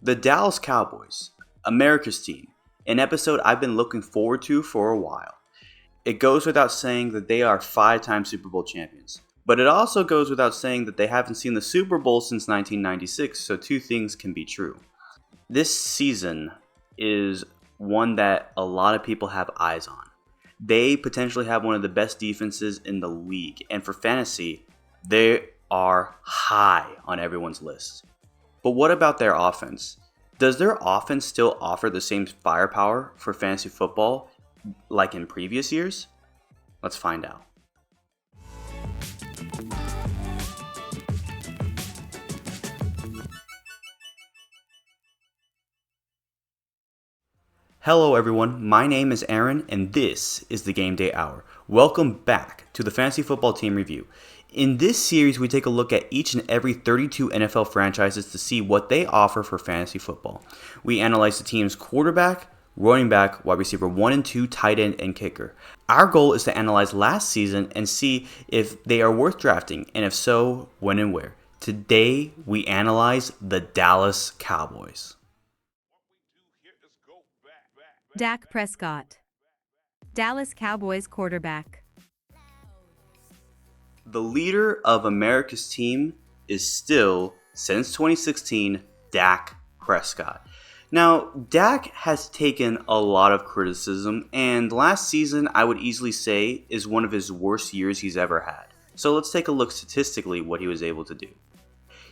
The Dallas Cowboys, America's team, an episode I've been looking forward to for a while. It goes without saying that they are 5-time Super Bowl champions, but it also goes without saying that they haven't seen the Super Bowl since 1996, so two things can be true. This season is one that a lot of people have eyes on. They potentially have one of the best defenses in the league, and for fantasy, they are high on everyone's list. But what about their offense? Does their offense still offer the same firepower for fantasy football like in previous years? Let's find out. Hello everyone, my name is Aaron and this is the Gameday Hour. Welcome back to the Fantasy Football Team Review. In this series, we take a look at each and every 32 NFL franchises to see what they offer for fantasy football. We analyze the team's quarterback, running back, wide receiver 1 and 2, tight end, and kicker. Our goal is to analyze last season and see if they are worth drafting, and if so, when and where. Today, we analyze the Dallas Cowboys. Dak Prescott, Dallas Cowboys quarterback. The leader of America's team is still, since 2016, Dak Prescott. Now, Dak has taken a lot of criticism, and last season I would easily say is one of his worst years he's ever had. So let's take a look statistically what he was able to do.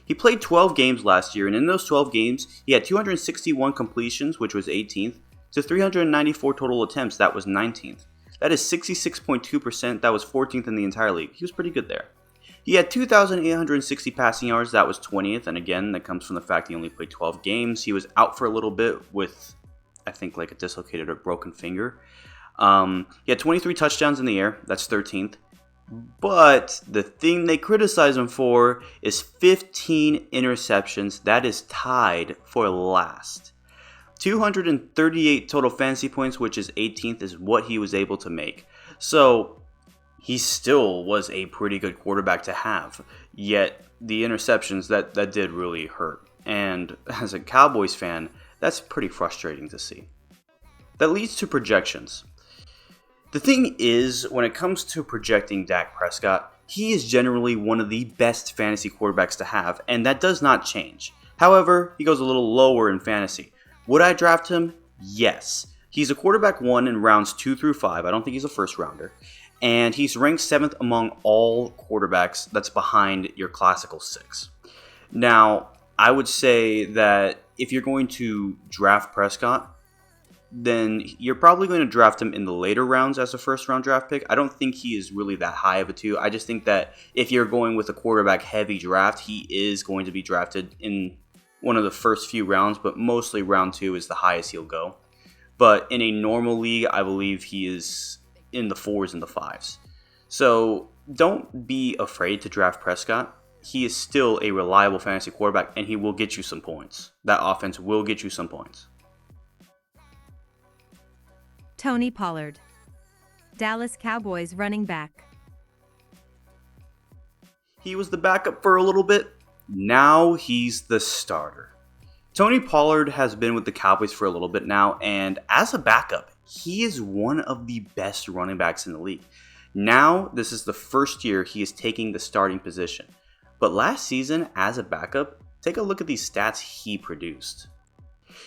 He played 12 games last year, and in those 12 games, he had 261 completions, which was 18th, to 394 total attempts, that was 19th. That is 66.2%, that was 14th in the entire league. He was pretty good there. He had 2,860 passing yards, that was 20th, and again, that comes from the fact he only played 12 games. He was out for a little bit with, I think, like a dislocated or broken finger. He had 23 touchdowns in the air, that's 13th. But the thing they criticize him for is 15 interceptions, that is tied for last. 238 total fantasy points, which is 18th, is what he was able to make. So he still was a pretty good quarterback to have. Yet the interceptions, that did really hurt. And as a Cowboys fan, that's pretty frustrating to see. That leads to projections. The thing is, when it comes to projecting Dak Prescott, he is generally one of the best fantasy quarterbacks to have, and that does not change. However, he goes a little lower in fantasy. Would I draft him? Yes. He's a quarterback 1 in rounds 2 through 5. I don't think he's a first rounder. And he's ranked 7th among all quarterbacks. That's behind your classical 6. Now, I would say that if you're going to draft Prescott, then you're probably going to draft him in the later rounds as a first round draft pick. I don't think he is really that high of a 2. I just think that if you're going with a quarterback heavy draft, he is going to be drafted in one of the first few rounds, but mostly round 2 is the highest he'll go. But in a normal league, I believe he is in the 4s and the 5s. So don't be afraid to draft Prescott. He is still a reliable fantasy quarterback, and he will get you some points. That offense will get you some points. Tony Pollard, Dallas Cowboys running back. He was the backup for a little bit. Now he's the starter. Tony Pollard has been with the Cowboys for a little bit now, and as a backup, he is one of the best running backs in the league. Now, this is the first year he is taking the starting position. But last season, as a backup, take a look at these stats he produced.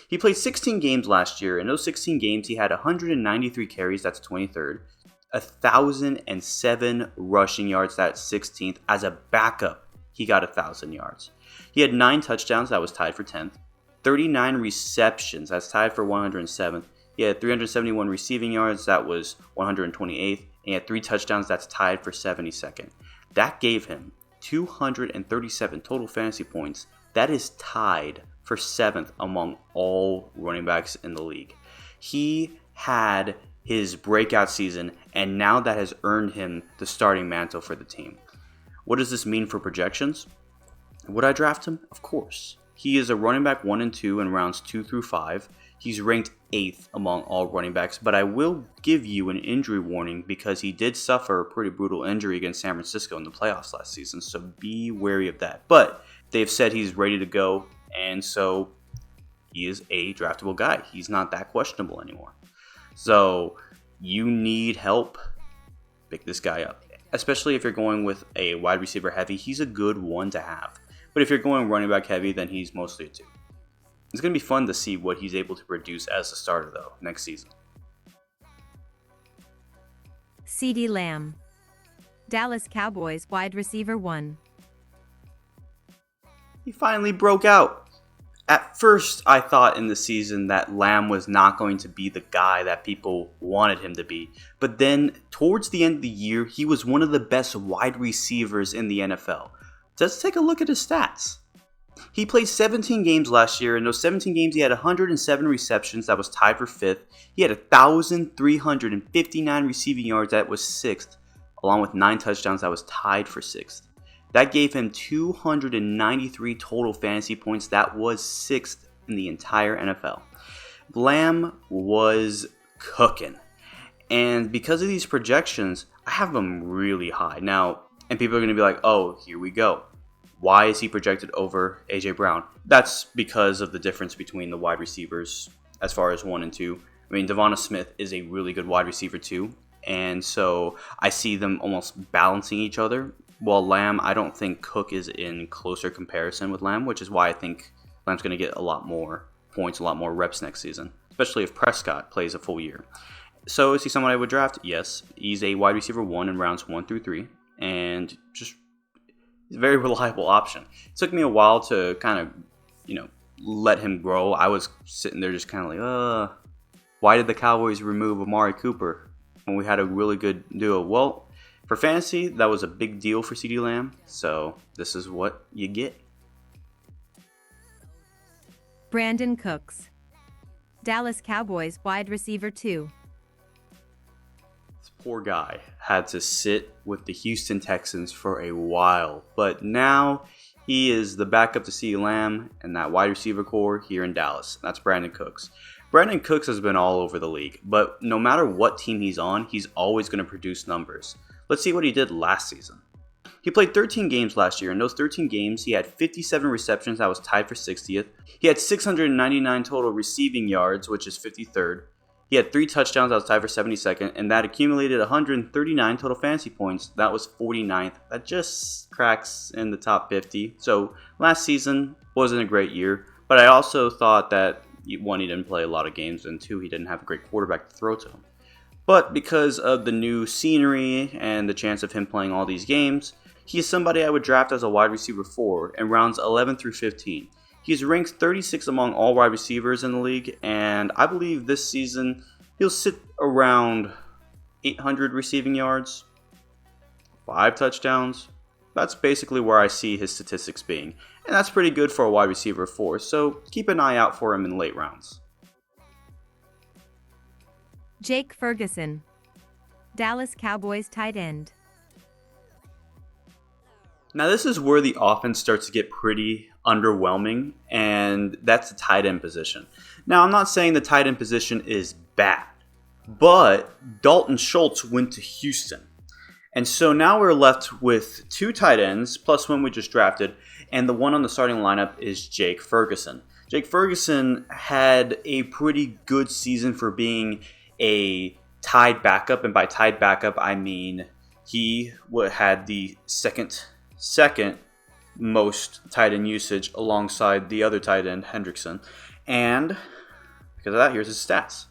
He played 16 games last year. In those 16 games, he had 193 carries, that's 23rd. 1,007 rushing yards, that's 16th. As a backup, he got 1,000 yards. He had 9 touchdowns, that was tied for 10th. 39 receptions, that's tied for 107th. He had 371 receiving yards, that was 128th. And he had 3 touchdowns, that's tied for 72nd. That gave him 237 total fantasy points. That is tied for 7th among all running backs in the league. He had his breakout season, and now that has earned him the starting mantle for the team. What does this mean for projections? Would I draft him? Of course. He is a running back 1 and 2 in rounds 2 through 5. He's ranked 8th among all running backs, but I will give you an injury warning because he did suffer a pretty brutal injury against San Francisco in the playoffs last season, so be wary of that. But they've said he's ready to go, and so he is a draftable guy. He's not that questionable anymore. So you need help, pick this guy up. Especially if you're going with a wide receiver heavy, he's a good one to have. But if you're going running back heavy, then he's mostly a 2. It's going to be fun to see what he's able to produce as a starter, though, next season. CeeDee Lamb, Dallas Cowboys wide receiver 1. He finally broke out. At first, I thought in the season that Lamb was not going to be the guy that people wanted him to be. But then, towards the end of the year, he was one of the best wide receivers in the NFL. Let's take a look at his stats. He played 17 games last year. In those 17 games, he had 107 receptions. That was tied for 5th. He had 1,359 receiving yards. That was 6th, along with 9 touchdowns. That was tied for 6th. That gave him 293 total fantasy points. That was 6th in the entire NFL. Lamb was cooking. And because of these projections, I have him really high. Now, and people are going to be like, oh, here we go. Why is he projected over A.J. Brown? That's because of the difference between the wide receivers as far as 1 and 2. I mean, Devonta Smith is a really good wide receiver too. And so I see them almost balancing each other. While Lamb, I don't think Cook is in closer comparison with Lamb, which is why I think Lamb's going to get a lot more points, a lot more reps next season, especially if Prescott plays a full year. So is he someone I would draft? Yes. He's a wide receiver 1 in rounds 1 through 3. And just he's a very reliable option. It took me a while to kind of, let him grow. I was sitting there just kind of like, why did the Cowboys remove Amari Cooper when we had a really good duo? Well, for fantasy, that was a big deal for CeeDee Lamb. So this is what you get. Brandon Cooks, Dallas Cowboys wide receiver 2. This poor guy had to sit with the Houston Texans for a while, but now he is the backup to CeeDee Lamb and that wide receiver core here in Dallas. That's Brandon Cooks. Brandon Cooks has been all over the league, but no matter what team he's on, he's always going to produce numbers. Let's see what he did last season. He played 13 games last year. In those 13 games, he had 57 receptions. That was tied for 60th. He had 699 total receiving yards, which is 53rd. He had 3 touchdowns. That was tied for 72nd. And that accumulated 139 total fantasy points. That was 49th. That just cracks in the top 50. So last season wasn't a great year. But I also thought that, 1, he didn't play a lot of games. And 2, he didn't have a great quarterback to throw to him. But because of the new scenery and the chance of him playing all these games, he is somebody I would draft as a wide receiver 4 in rounds 11 through 15. He's ranked 36 among all wide receivers in the league, and I believe this season he'll sit around 800 receiving yards, 5 touchdowns. That's basically where I see his statistics being, and that's pretty good for a wide receiver 4, so keep an eye out for him in late rounds. Jake Ferguson, Dallas Cowboys tight end. Now this is where the offense starts to get pretty underwhelming, and that's the tight end position. Now I'm not saying the tight end position is bad, but Dalton Schultz went to Houston. And so now we're left with 2 tight ends, plus one we just drafted, and the one on the starting lineup is Jake Ferguson. Jake Ferguson had a pretty good season for being a tied backup, and by tied backup I mean he had the second most tight end usage alongside the other tight end, Hendrickson. And because of that, here's his stats.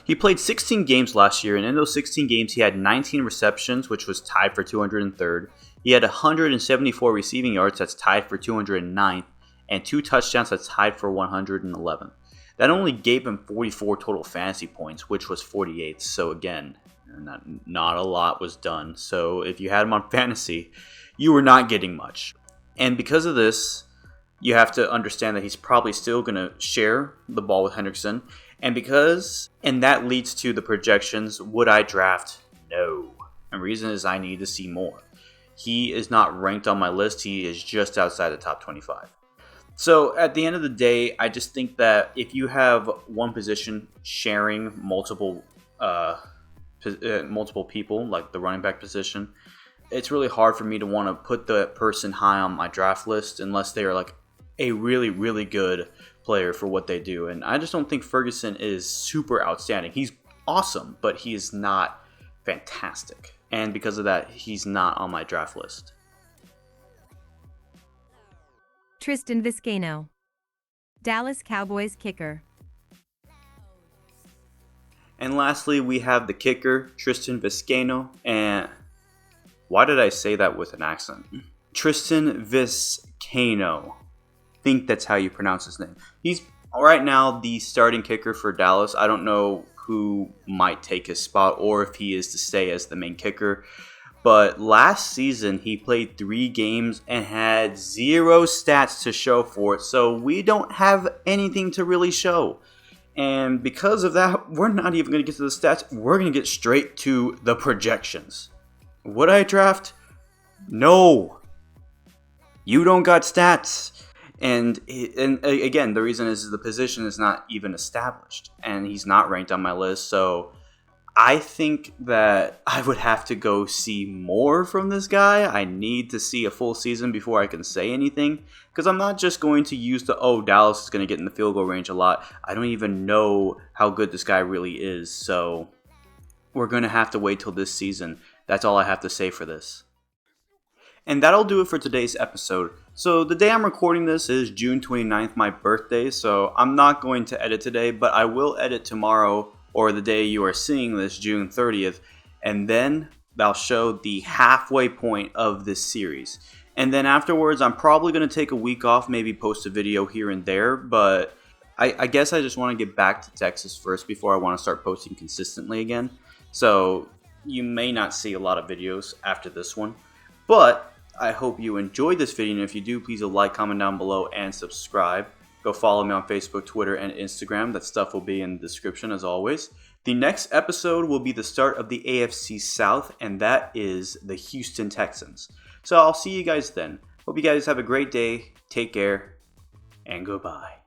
He played 16 games last year, and in those 16 games, he had 19 receptions, which was tied for 203rd. He had 174 receiving yards, that's tied for 209th, and 2 touchdowns, that's tied for 111th. That only gave him 44 total fantasy points, which was 48th. So again, not a lot was done. So if you had him on fantasy, you were not getting much. And because of this, you have to understand that he's probably still going to share the ball with Hendrickson. And that leads to the projections. Would I draft? No. And the reason is I need to see more. He is not ranked on my list. He is just outside the top 25. So at the end of the day, I just think that if you have one position sharing multiple people, like the running back position, it's really hard for me to want to put the person high on my draft list unless they are like a really, really good player for what they do. And I just don't think Ferguson is super outstanding. He's awesome, but he is not fantastic. And because of that, he's not on my draft list. Tristan Vizcaino, Dallas Cowboys kicker. And lastly, we have the kicker, Tristan Vizcaino. And why did I say that with an accent? Tristan Vizcaino. I think that's how you pronounce his name. He's right now the starting kicker for Dallas. I don't know who might take his spot or if he is to stay as the main kicker. But last season, he played 3 games and had 0 stats to show for it. So we don't have anything to really show. And because of that, we're not even going to get to the stats. We're going to get straight to the projections. Would I draft? No. You don't got stats. And again, the reason is the position is not even established. And he's not ranked on my list. So I think that I would have to go see more from this guy. I need to see a full season before I can say anything. Because I'm not just going to use Dallas is going to get in the field goal range a lot. I don't even know how good this guy really is. So we're going to have to wait till this season. That's all I have to say for this. And that'll do it for today's episode. So the day I'm recording this is June 29th, my birthday. So I'm not going to edit today, but I will edit tomorrow or the day you are seeing this, June 30th. And then I'll show the halfway point of this series. And then afterwards, I'm probably going to take a week off, maybe post a video here and there. But I guess I just want to get back to Texas first before I want to start posting consistently again. So you may not see a lot of videos after this one. But I hope you enjoyed this video, and if you do, please like, comment down below, and subscribe. Go follow me on Facebook, Twitter, and Instagram. That stuff will be in the description as always. The next episode will be the start of the AFC South, and that is the Houston Texans. So I'll see you guys then. Hope you guys have a great day. Take care, and goodbye.